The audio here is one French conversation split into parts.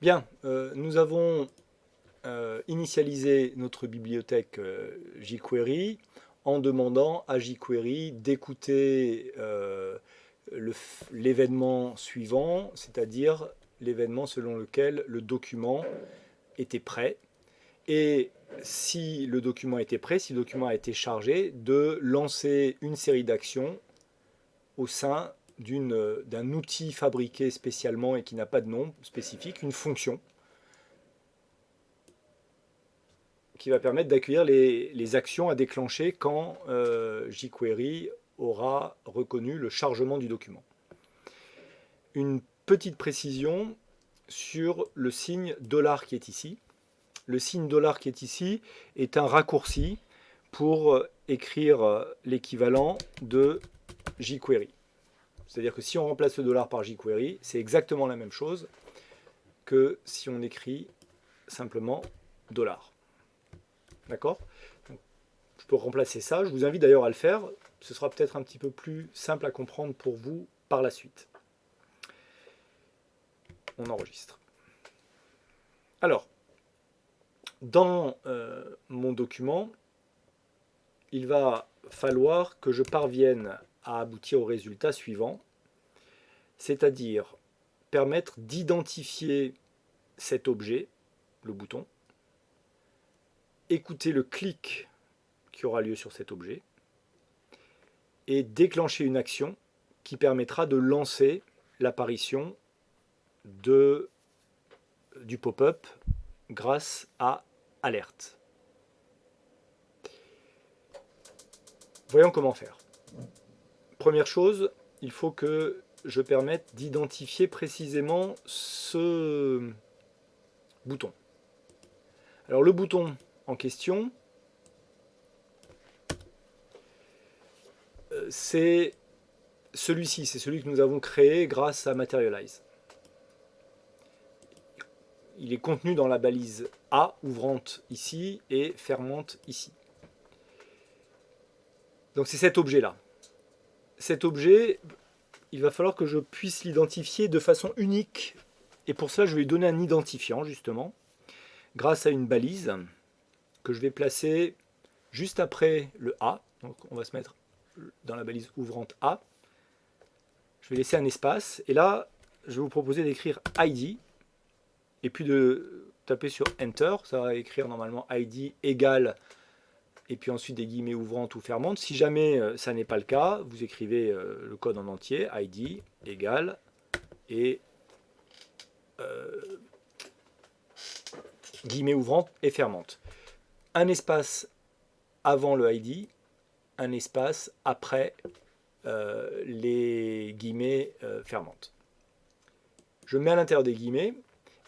Bien, nous avons initialisé notre bibliothèque jQuery en demandant à jQuery d'écouter l'événement suivant, c'est-à-dire l'événement selon lequel le document était prêt. Et si le document était prêt, si le document a été chargé, de lancer une série d'actions au sein d'un outil fabriqué spécialement et qui n'a pas de nom spécifique, une fonction qui va permettre d'accueillir les actions à déclencher quand jQuery aura reconnu le chargement du document. Une petite précision sur le signe $ qui est ici. Le signe $ qui est ici est un raccourci pour écrire l'équivalent de jQuery. C'est-à-dire que si on remplace le $ par jQuery, c'est exactement la même chose que si on écrit simplement $. D'accord? Je peux remplacer ça. Je vous invite d'ailleurs à le faire. Ce sera peut-être un petit peu plus simple à comprendre pour vous par la suite. On enregistre. Alors, dans mon document, il va falloir que je parvienne à aboutir au résultat suivant, c'est-à-dire permettre d'identifier cet objet, le bouton, écouter le clic qui aura lieu sur cet objet et déclencher une action qui permettra de lancer l'apparition du pop-up grâce à alerte. Voyons comment faire. Première chose, il faut que je permette d'identifier précisément ce bouton. Alors le bouton en question, c'est celui-ci, c'est celui que nous avons créé grâce à Materialize. Il est contenu dans la balise A, ouvrante ici, et fermante ici. Donc c'est cet objet-là. Cet objet, il va falloir que je puisse l'identifier de façon unique. Et pour cela, je vais lui donner un identifiant, justement, grâce à une balise que je vais placer juste après le A. Donc on va se mettre dans la balise ouvrante A. Je vais laisser un espace. Et là, je vais vous proposer d'écrire ID. Et puis de taper sur Enter. Ça va écrire normalement ID égale, et puis ensuite des guillemets ouvrantes ou fermantes. Si jamais ça n'est pas le cas, vous écrivez le code en entier, ID égale, et guillemets ouvrantes et fermantes. Un espace avant le ID, un espace après les guillemets fermantes. Je mets à l'intérieur des guillemets,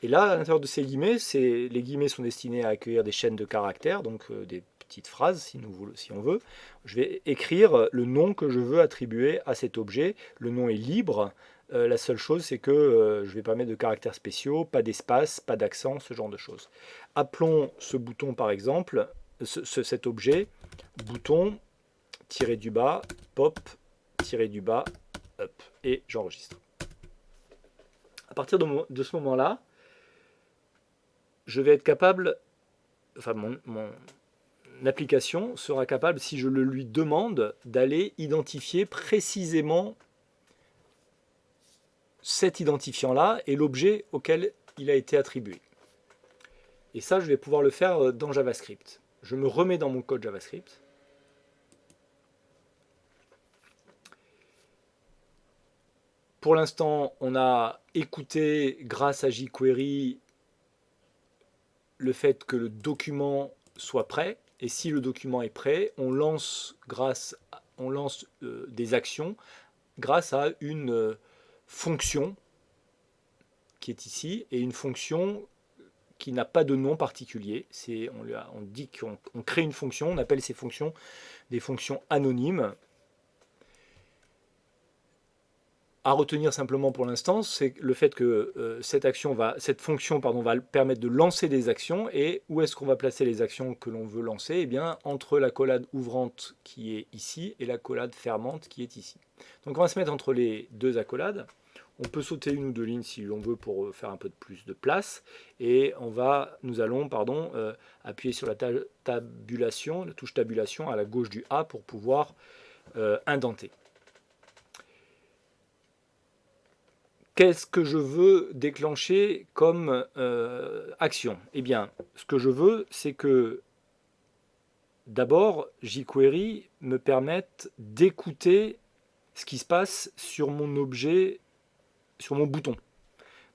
et là, à l'intérieur de ces guillemets, les guillemets sont destinés à accueillir des chaînes de caractères, donc des petites phrases si on veut. Je vais écrire le nom que je veux attribuer à cet objet. Le nom est libre. La seule chose, c'est que je vais pas mettre de caractères spéciaux, pas d'espace, pas d'accent, ce genre de choses. Appelons ce bouton par exemple, cet objet, bouton, tiré du bas, pop, tiré du bas, up, et j'enregistre. À partir de ce moment-là, je vais être capable, enfin mon application sera capable, si je le lui demande, d'aller identifier précisément cet identifiant-là et l'objet auquel il a été attribué. Et ça, je vais pouvoir le faire dans JavaScript. Je me remets dans mon code JavaScript. Pour l'instant, on a écouté, grâce à jQuery, le fait que le document soit prêt. Et si le document est prêt, on lance des actions grâce à une fonction qui est ici, et une fonction qui n'a pas de nom particulier. On dit qu'on crée une fonction, on appelle ces fonctions des fonctions anonymes. À retenir simplement pour l'instant, c'est le fait que cette fonction va permettre de lancer des actions. Et où est-ce qu'on va placer les actions que l'on veut lancer? Eh bien, entre l'accolade ouvrante qui est ici et l'accolade fermante qui est ici. Donc on va se mettre entre les deux accolades. On peut sauter une ou deux lignes si l'on veut pour faire un peu de plus de place. Et nous allons appuyer sur la tabulation, la touche tabulation à la gauche du A pour pouvoir indenter. Qu'est-ce que je veux déclencher comme action? Eh bien, ce que je veux, c'est que d'abord, jQuery me permette d'écouter ce qui se passe sur mon objet, sur mon bouton.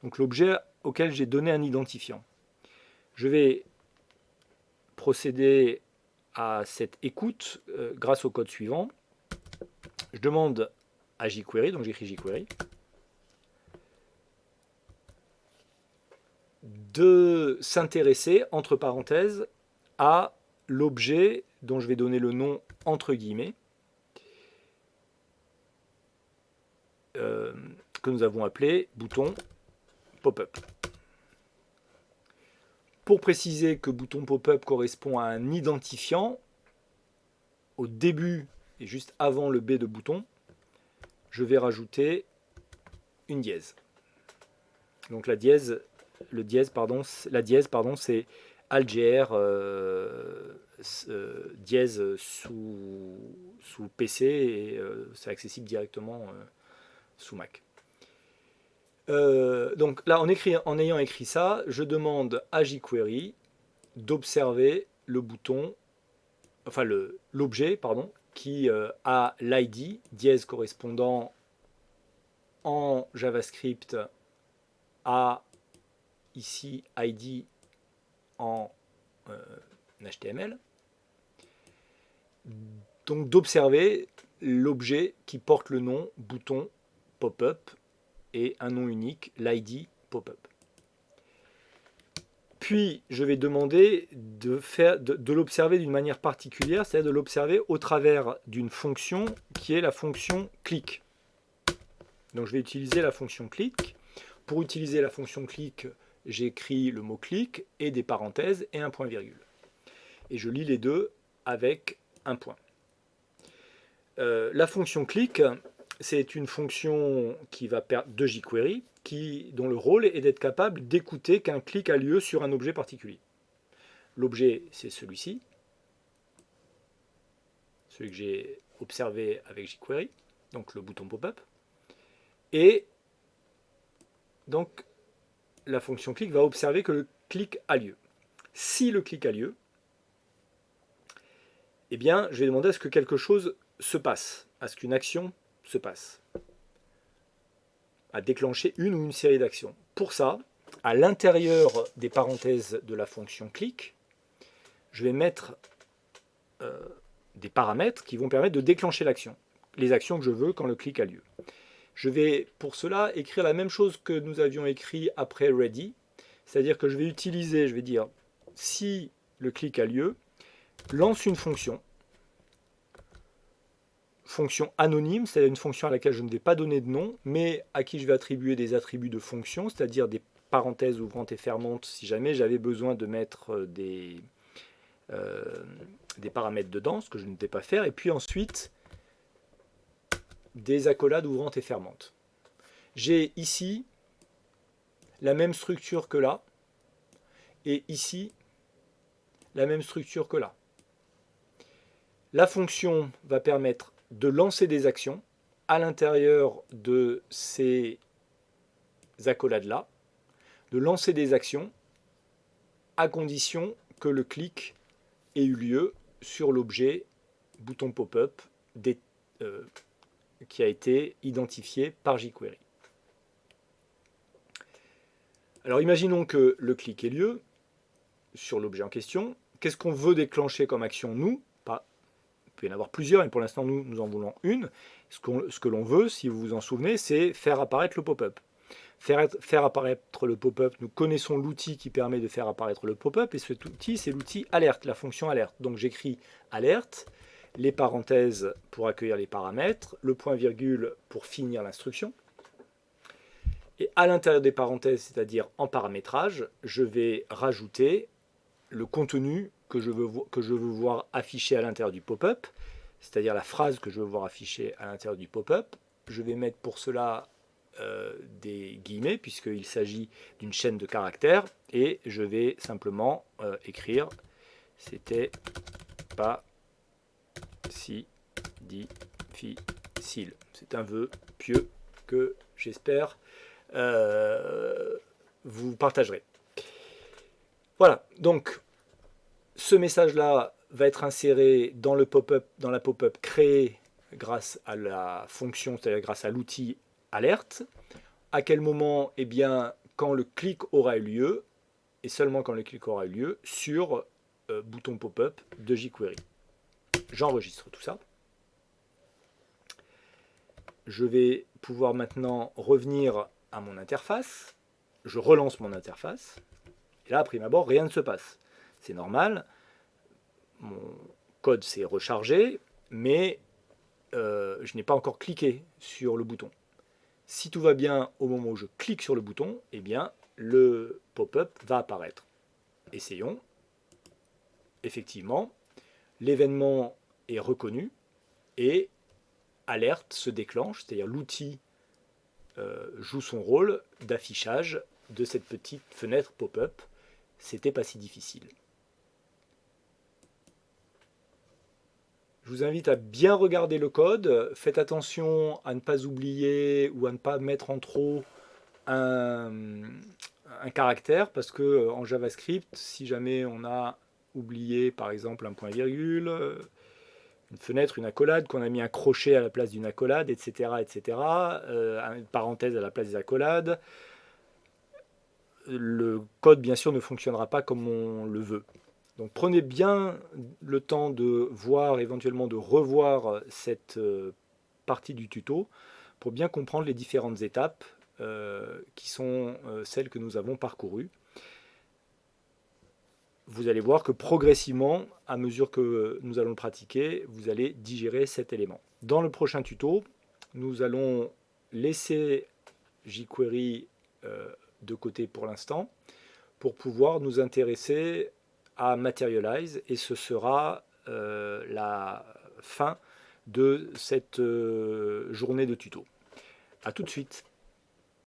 Donc l'objet auquel j'ai donné un identifiant. Je vais procéder à cette écoute grâce au code suivant. Je demande à jQuery, donc j'écris jQuery, de s'intéresser, entre parenthèses, à l'objet dont je vais donner le nom entre guillemets, que nous avons appelé bouton pop-up. Pour préciser que bouton pop-up correspond à un identifiant, au début et juste avant le B de bouton, je vais rajouter une dièse. Donc la dièse, c'est Algér dièse sous PC et c'est accessible directement sous Mac. Donc là, en ayant écrit ça, je demande à jQuery d'observer le bouton, enfin l'objet, qui a l'ID, dièse correspondant en JavaScript à ici ID en HTML. Donc d'observer l'objet qui porte le nom bouton pop-up et un nom unique, l'ID pop-up. Puis je vais demander de l'observer d'une manière particulière, c'est-à-dire de l'observer au travers d'une fonction qui est la fonction click. Donc je vais utiliser la fonction click. Pour utiliser la fonction click, j'écris le mot click et des parenthèses et un point virgule. Et je lis les deux avec un point. La fonction click, c'est une fonction de jQuery dont le rôle est d'être capable d'écouter qu'un clic a lieu sur un objet particulier. L'objet, c'est celui-ci, celui que j'ai observé avec jQuery, donc le bouton pop-up. Et donc, la fonction click va observer que le clic a lieu. Si le clic a lieu, eh bien, je vais demander à ce que quelque chose se passe, à ce qu'une action se passe, à déclencher une ou une série d'actions. Pour ça, à l'intérieur des parenthèses de la fonction click, je vais mettre des paramètres qui vont permettre de déclencher l'action, les actions que je veux quand le clic a lieu. Je vais pour cela écrire la même chose que nous avions écrit après ready, c'est-à-dire que je vais dire si le clic a lieu, lance une fonction anonyme, c'est-à-dire une fonction à laquelle je ne vais pas donner de nom, mais à qui je vais attribuer des attributs de fonction, c'est-à-dire des parenthèses ouvrantes et fermantes si jamais j'avais besoin de mettre des paramètres dedans, ce que je ne vais pas faire, et puis ensuite des accolades ouvrantes et fermantes. J'ai ici la même structure que là, et ici la même structure que là. La fonction va permettre de lancer des actions à l'intérieur de ces accolades-là, de lancer des actions à condition que le clic ait eu lieu sur l'objet bouton pop-up qui a été identifié par jQuery. Alors imaginons que le clic ait lieu sur l'objet en question. Qu'est-ce qu'on veut déclencher comme action, nous? Il peut y en avoir plusieurs, mais pour l'instant, nous en voulons une. Ce que l'on veut, si vous vous en souvenez, c'est faire apparaître le pop-up. Faire apparaître le pop-up, nous connaissons l'outil qui permet de faire apparaître le pop-up, et cet outil, c'est l'outil alerte, la fonction alerte. Donc j'écris alerte, les parenthèses pour accueillir les paramètres, le point virgule pour finir l'instruction. Et à l'intérieur des parenthèses, c'est-à-dire en paramétrage, je vais rajouter le contenu que je veux voir affiché à l'intérieur du pop-up, c'est-à-dire la phrase que je veux voir affichée à l'intérieur du pop-up. Je vais mettre pour cela des guillemets, puisqu'il s'agit d'une chaîne de caractères, et je vais simplement écrire « c'était pas si difficile ». C'est un vœu pieux que j'espère vous partagerez. Voilà, donc ce message-là va être inséré dans le pop-up, dans la pop-up créée grâce à la fonction, c'est-à-dire grâce à l'outil alerte. À quel moment? Eh bien, quand le clic aura eu lieu, et seulement quand le clic aura eu lieu, sur bouton pop-up de jQuery. J'enregistre tout ça. Je vais pouvoir maintenant revenir à mon interface. Je relance mon interface. Et là, à prime abord, rien ne se passe. C'est normal. Mon code s'est rechargé, mais je n'ai pas encore cliqué sur le bouton. Si tout va bien au moment où je clique sur le bouton, eh bien, le pop-up va apparaître. Essayons. Effectivement, l'événement est reconnu et alerte se déclenche, c'est-à-dire l'outil joue son rôle d'affichage de cette petite fenêtre pop-up. C'était pas si difficile. Je vous invite à bien regarder le code. Faites attention à ne pas oublier ou à ne pas mettre en trop un caractère, parce que en JavaScript, si jamais on a oublié par exemple un point-virgule, une fenêtre, une accolade, qu'on a mis un crochet à la place d'une accolade, etc., une parenthèse à la place des accolades, le code bien sûr ne fonctionnera pas comme on le veut. Donc prenez bien le temps de voir, éventuellement de revoir cette partie du tuto pour bien comprendre les différentes étapes qui sont celles que nous avons parcourues. Vous allez voir que progressivement, à mesure que nous allons le pratiquer, vous allez digérer cet élément. Dans le prochain tuto, nous allons laisser jQuery de côté pour l'instant pour pouvoir nous intéresser à Materialize, et ce sera la fin de cette journée de tuto. A tout de suite.